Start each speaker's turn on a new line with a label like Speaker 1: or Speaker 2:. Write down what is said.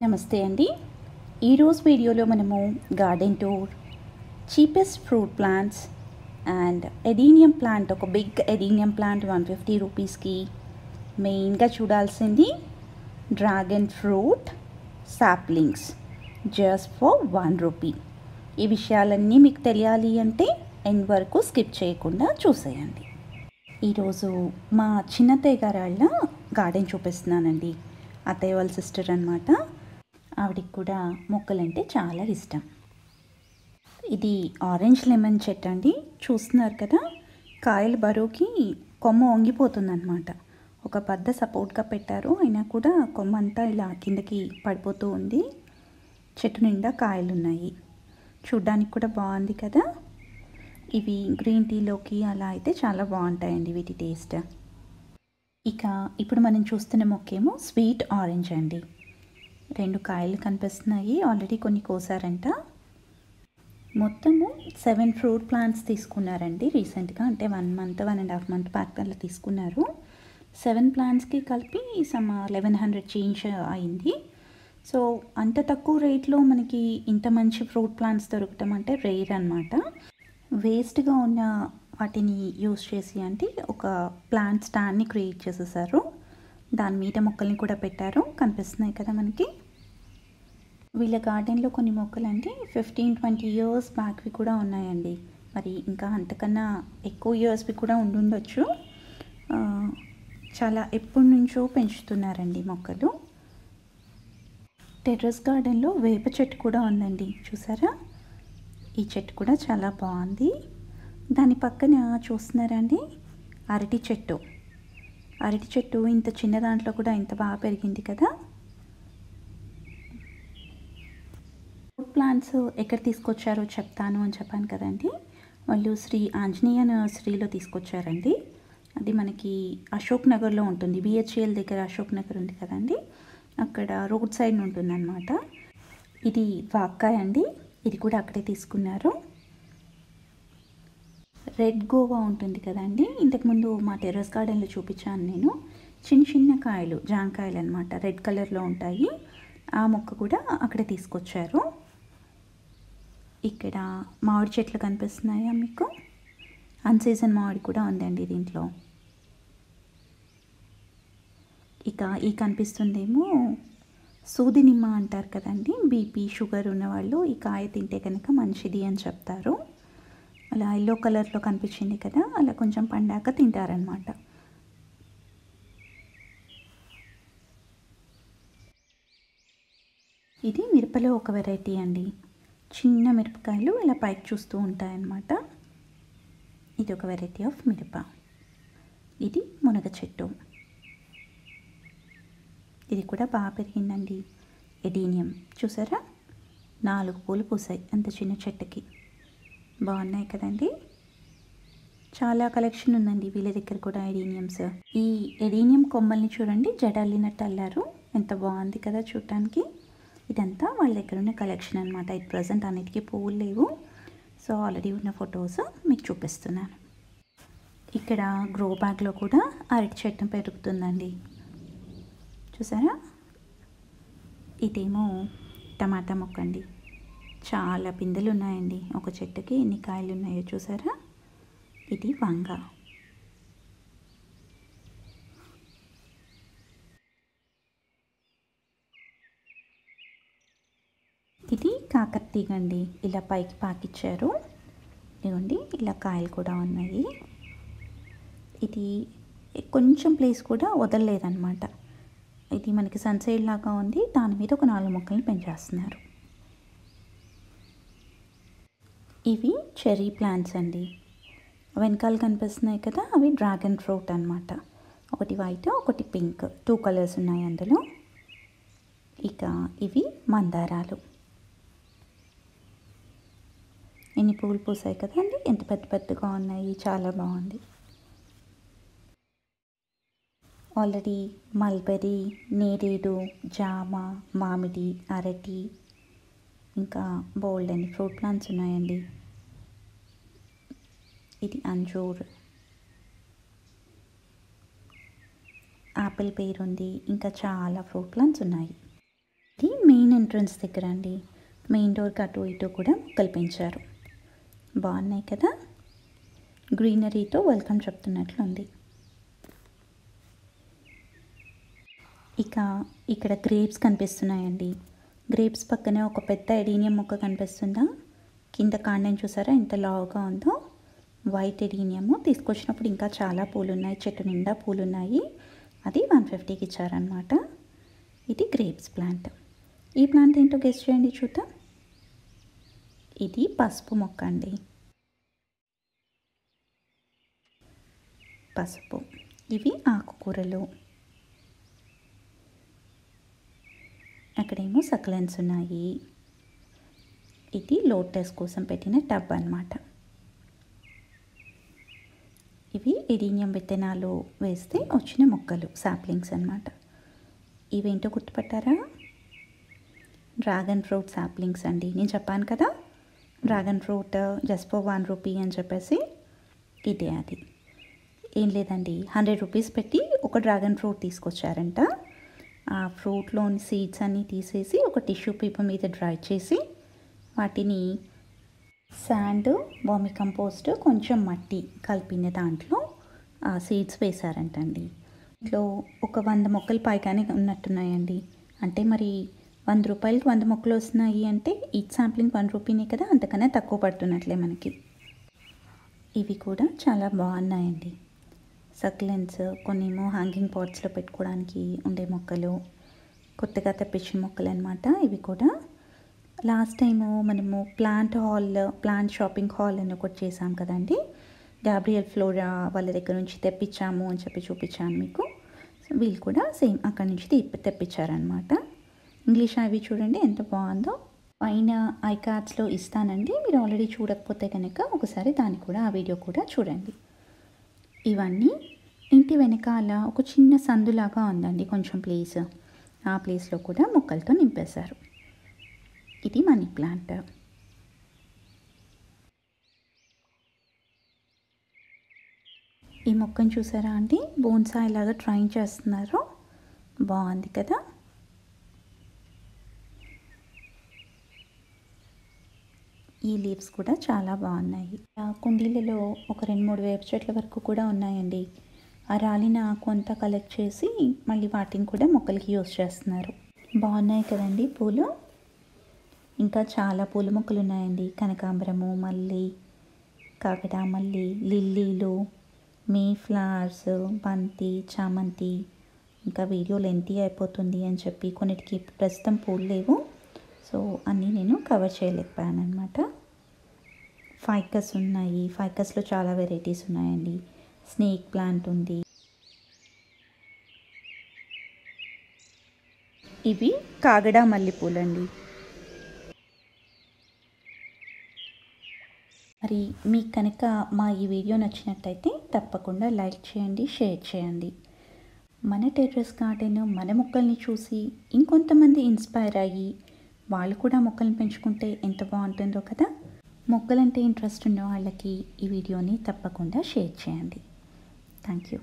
Speaker 1: నమస్తే అండి. ఈరోజు వీడియోలో మనము garden tour, cheapest fruit plants and adenium plant, ఒక బిగ్ ఎడీనియం ప్లాంట్ 150 రూపీస్కి. మెయిన్గా చూడాల్సింది dragon fruit saplings just for 1 rupee. ఈ విషయాలన్నీ మీకు తెలియాలి అంటే ఎండ్ వరకు స్కిప్ చేయకుండా చూసేయండి. ఈరోజు మా చిన్నత్తయ్య గారి గార్డెన్ చూపిస్తున్నానండి. అత్తయ్య వాళ్ళ సిస్టర్ అనమాట. ఆవిడకి కూడా మొక్కలంటే చాలా ఇష్టం. ఇది ఆరెంజ్ లెమన్ చెట్టు అండి. చూస్తున్నారు కదా, కాయల బరువుకి కొమ్మ వంగిపోతుందన్నమాట. ఒక పెద్ద సపోర్ట్గా పెట్టారు, అయినా కూడా కొమ్మ అంతా ఇలా కిందకి పడిపోతూ ఉంది. చెట్టు నిండా కాయలు ఉన్నాయి. చూడ్డానికి కూడా బాగుంది కదా. ఇవి గ్రీన్ టీలోకి అలా అయితే చాలా బాగుంటాయండి వీటి టేస్ట్. ఇక ఇప్పుడు మనం చూస్తున్న మొక్కేమో స్వీట్ ఆరెంజ్ అండి. 2 కాయలు కనిపిస్తున్నాయి. ఆల్రెడీ కొన్ని కోసారంట. మొత్తము 7 ఫ్రూట్ ప్లాంట్స్ తీసుకున్నారండి రీసెంట్గా, అంటే 1 మంత్ 1.5 మంత్ బ్యాక్ అలా తీసుకున్నారు. 7 ప్లాంట్స్కి కలిపి సమ్ 1100 చేంజ్ అయింది. సో అంత తక్కువ రేట్లో మనకి ఇంత మంచి ఫ్రూట్ ప్లాంట్స్ దొరకటం అంటే రేర్ అనమాట. వేస్ట్గా ఉన్న వాటిని యూస్ చేసి అంటే ఒక ప్లాంట్ స్టాండ్ని క్రియేట్ చేసేసారు. దాని మీద మొక్కల్ని కూడా పెట్టారు, కనిపిస్తున్నాయి కదా మనకి. వీళ్ళ గార్డెన్లో కొన్ని మొక్కలు అంటే 15-20 ఇయర్స్ బ్యాక్వి కూడా ఉన్నాయండి. మరి ఇంకా అంతకన్నా ఎక్కువ ఇయర్స్వి కూడా ఉండుండొచ్చు. చాలా ఎప్పటి నుంచో పెంచుతున్నారండి మొక్కలు. టెర్రస్ గార్డెన్లో వేప చెట్టు కూడా ఉందండి, చూసారా. ఈ చెట్టు కూడా చాలా బాగుంది. దాని పక్కన చూస్తున్నారా అండి, అరటి చెట్టు. అరటి చెట్టు ఇంత చిన్న దాంట్లో కూడా ఇంత బాగా పెరిగింది కదా. ఫ్రూట్ ప్లాంట్స్ ఎక్కడ తీసుకొచ్చారో చెప్తాను అని చెప్పాను కదండి. వాళ్ళు శ్రీ ఆంజనేయ నర్సరీలో తీసుకొచ్చారండి. అది మనకి అశోక్ నగర్లో ఉంటుంది. బిహెచ్ఎల్ దగ్గర అశోక్ నగర్ ఉంది కదండి, అక్కడ రోడ్ సైడ్ ఉంటుంది అనమాట. ఇది వాక్కాయ అండి, ఇది కూడా అక్కడే తీసుకున్నారు. రెడ్ గోవా ఉంటుంది కదండి, ఇంతకుముందు మా టెర్రస్ గార్డెన్లో చూపించాను నేను. చిన్న చిన్న కాయలు, జాంకాయలు అనమాట, రెడ్ కలర్లో ఉంటాయి. ఆ మొక్క కూడా అక్కడే తీసుకొచ్చారు. ఇక్కడ మామిడి చెట్లు కనిపిస్తున్నాయా మీకు. అన్సీజన్ మామిడి కూడా ఉందండి దీంట్లో. ఇక ఈ కనిపిస్తుందేమో సూది నిమ్మ అంటారు కదండి. బీపీ షుగర్ ఉన్నవాళ్ళు ఈ కాయ తింటే కనుక మంచిది అని చెప్తారు. అలా ఎల్లో కలర్లో కనిపించింది కదా, అలా కొంచెం పండాక తింటారనమాట. ఇది మిరపలో ఒక వెరైటీ అండి. చిన్న మిరపకాయలు ఇలా పైకి చూస్తూ ఉంటాయన్నమాట. ఇది ఒక వెరైటీ ఆఫ్ మిరప. ఇది మునగ చెట్టు. ఇది కూడా బాగా పెరిగిందండి. ఎడీనియం చూసారా, 4 పూలు పూసాయి అంత చిన్న చెట్టుకి. బాగున్నాయి కదండి. చాలా కలెక్షన్ ఉందండి వీళ్ళ దగ్గర కూడా ఎడీనియమ్స్. ఈ ఎడీనియం కొమ్మల్ని చూడండి, జడల్లినట్టు అల్లారు. ఎంత బాగుంది కదా చూడటానికి. ఇదంతా వాళ్ళ దగ్గర ఉన్న కలెక్షన్ అనమాట. ఇది ప్రజెంట్ అన్నిటికీ పువ్వులు లేవు, సో ఆల్రెడీ ఉన్న ఫొటోస్ మీకు చూపిస్తున్నాను. ఇక్కడ గ్రో బ్యాగ్లో కూడా అరటి చెట్టు పెరుగుతుందండి, చూసారా. ఇదేమో టమాటా మొక్క అండి. చాలా పిందెలు ఉన్నాయండి, ఒక చెట్టుకి ఎన్ని కాయలు ఉన్నాయో చూసారా. ఇది వంగ. ఇది కాకరతీగ అండి, ఇలా పైకి పాకిచ్చారు. ఇదిగోండి ఇలా కాయలు కూడా ఉన్నాయి. ఇది కొంచెం ప్లేస్ కూడా వదలలేదన్నమాట. ఇది మనకి సన్సైడ్ లాగా ఉంది, దాని మీద ఒక 4 మొక్కల్ని పెంచేస్తున్నారు. ఇవి చెర్రీ ప్లాంట్స్ అండి. వెనకాల కనిపిస్తున్నాయి కదా, అవి డ్రాగన్ ఫ్రూట్ అనమాట. ఒకటి వైట్, ఒకటి పింక్, 2 కలర్స్ ఉన్నాయి అందులో. ఇక ఇవి మందారాలు. ఎన్ని పువ్వులు పూసాయి కదండి, ఎంత పెద్ద పెద్దగా ఉన్నాయి, చాలా బాగుంది. ఆల్రెడీ మల్బెరీ, నేరేడు, జామ, మామిడి, అరటి, ఇంకా బోల్డ్ అని ఫ్రూట్ ప్లాంట్స్ ఉన్నాయండి. ఇది అంజూర్, యాపిల్ పేరు ఉంది, ఇంకా చాలా ఫ్రూట్ ప్లాంట్స్ ఉన్నాయి. ఇది మెయిన్ ఎంట్రన్స్ దగ్గర అండి. మెయిన్ డోర్కి అటు ఇటు కూడా మొక్కలు పెంచారు. బాగున్నాయి కదా, గ్రీనరీతో వెల్కమ్ చెప్తున్నట్లుంది. ఇక ఇక్కడ గ్రేప్స్ కనిపిస్తున్నాయండి. గ్రేప్స్ పక్కనే ఒక పెద్ద ఎడీనియం మొక్క కనిపిస్తుందా, కింద కాండం చూసారా ఎంత లావుగా ఉందో. వైట్ ఎడీనియము తీసుకొచ్చినప్పుడు ఇంకా చాలా పూలు ఉన్నాయి, చెట్టు నిండా పూలు ఉన్నాయి. అది 150కి ఇచ్చారనమాట. ఇది గ్రేప్స్ ప్లాంట్. ఈ ప్లాంట్ ఏంటో గెస్ చేయండి చూద్దాం. ఇది పసుపు మొక్క అండి, పసుపు. ఇవి ఆకుకూరలు. అక్కడేమో సక్లెన్స్ ఉన్నాయి. ఇది లోటస్ కోసం పెట్టిన టబ్ అన్నమాట. ఇవి ఎడీనియం విత్తనాలు వేస్తే వచ్చిన మొక్కలు, సాప్లింగ్స్ అన్నమాట. ఇవేంటో గుర్తుపట్టారా, డ్రాగన్ ఫ్రూట్ సాప్లింగ్స్ అండి. నేను చెప్పాను కదా dragon fruit just for 1 rupee అని చెప్పేసి, ఇదే అది. ఏం లేదండి, 100 రూపీస్ పెట్టి ఒక డ్రాగన్ ఫ్రూట్ తీసుకొచ్చారంట. ఆ ఫ్రూట్లోని సీడ్స్ అన్నీ తీసేసి ఒక టిష్యూ పేపర్ మీద డ్రై చేసి వాటిని శాండ్, వర్మి కంపోస్ట్, కొంచెం మట్టి కలిపిన దాంట్లో ఆ సీడ్స్ వేశారంటండి. ఇంట్లో ఒక 100 మొక్కలు పైగానే ఉన్నట్టున్నాయండి. అంటే మరి 100 రూపాయలకి 100 మొక్కలు వస్తున్నాయి అంటే ఈచ్ శాంప్లింగ్ 1 రూపీనే కదా, అంతకన్నా తక్కువ పడుతున్నట్లే మనకి. ఇవి కూడా చాలా బాగున్నాయండి. సక్లెన్స్, కొన్నేమో హ్యాంగింగ్ పాట్స్లో పెట్టుకోవడానికి ఉండే మొక్కలు, కొత్తగా తెప్పించిన మొక్కలు అనమాట. ఇవి కూడా లాస్ట్ టైము మనము ప్లాంట్ షాపింగ్ హాల్ అని ఒకటి చేసాం కదండి, గాబ్రియల్ ఫ్లోరా వాళ్ళ దగ్గర నుంచి తెప్పించాము అని చెప్పి చూపించాను మీకు. వీళ్ళు కూడా సేమ్ అక్కడి నుంచి తెప్పించారనమాట. ఇంగ్లీష్ అవి చూడండి ఎంత బాగుందో. పైన ఐ కార్డ్స్లో ఇస్తానండి, మీరు ఆల్రెడీ చూడకపోతే కనుక ఒకసారి దాన్ని కూడా, ఆ వీడియో కూడా చూడండి. ఇవన్నీ ఇంటి వెనకాల ఒక చిన్న సందులాగా ఉందండి, కొంచెం ప్లేస్. ఆ ప్లేస్లో కూడా మొక్కలతో నింపేశారు. ఇది మనీ ప్లాంట్. ఈ మొక్కను చూసారా అండి, బోన్సాయ్ లాగా ట్రైన్ చేస్తున్నారు. బాగుంది కదా. ఈ లీవ్స్ కూడా చాలా బాగున్నాయి. కుండీలలో ఒక 2-3 వేప చెట్ల వరకు కూడా ఉన్నాయండి. ఆ రాలిన కొంత కలెక్ట్ చేసి మళ్ళీ వాటిని కూడా మొక్కలకి యూస్ చేస్తున్నారు. బాగున్నాయి కదండి పూలు. ఇంకా చాలా పూల మొక్కలు ఉన్నాయండి. కనకాంబరము, మల్లి, కాకడ మల్లి, లిల్లీలు, మే ఫ్లవర్స్, బంతి, చామంతి. ఇంకా వీడియో లెంతీ అయిపోతుంది అని చెప్పి కొన్నిటికి ప్రస్తుతం పూలు లేవు, సో అన్నీ నేను కవర్ చేయలేకపోయాను అనమాట. ఫైకస్ ఉన్నాయి, ఫైకస్లో చాలా వెరైటీస్ ఉన్నాయండి. స్నేక్ ప్లాంట్ ఉంది. ఇవి కాగడ మల్లెపూలండి. మరి మీకు కనుక మా ఈ వీడియో నచ్చినట్టయితే తప్పకుండా లైక్ చేయండి, షేర్ చేయండి. మన టెర్రస్ గార్డెన్, మన మొక్కల్ని చూసి ఇంకొంతమంది ఇన్స్పైర్ అయ్యి వాళ్ళు కూడా మొక్కల్ని పెంచుకుంటే ఎంత బాగుంటుందో కదా. మొక్కలంటే ఇంట్రెస్ట్ ఉన్న వాళ్ళకి ఈ వీడియోని తప్పకుండా షేర్ చేయండి. Thank you.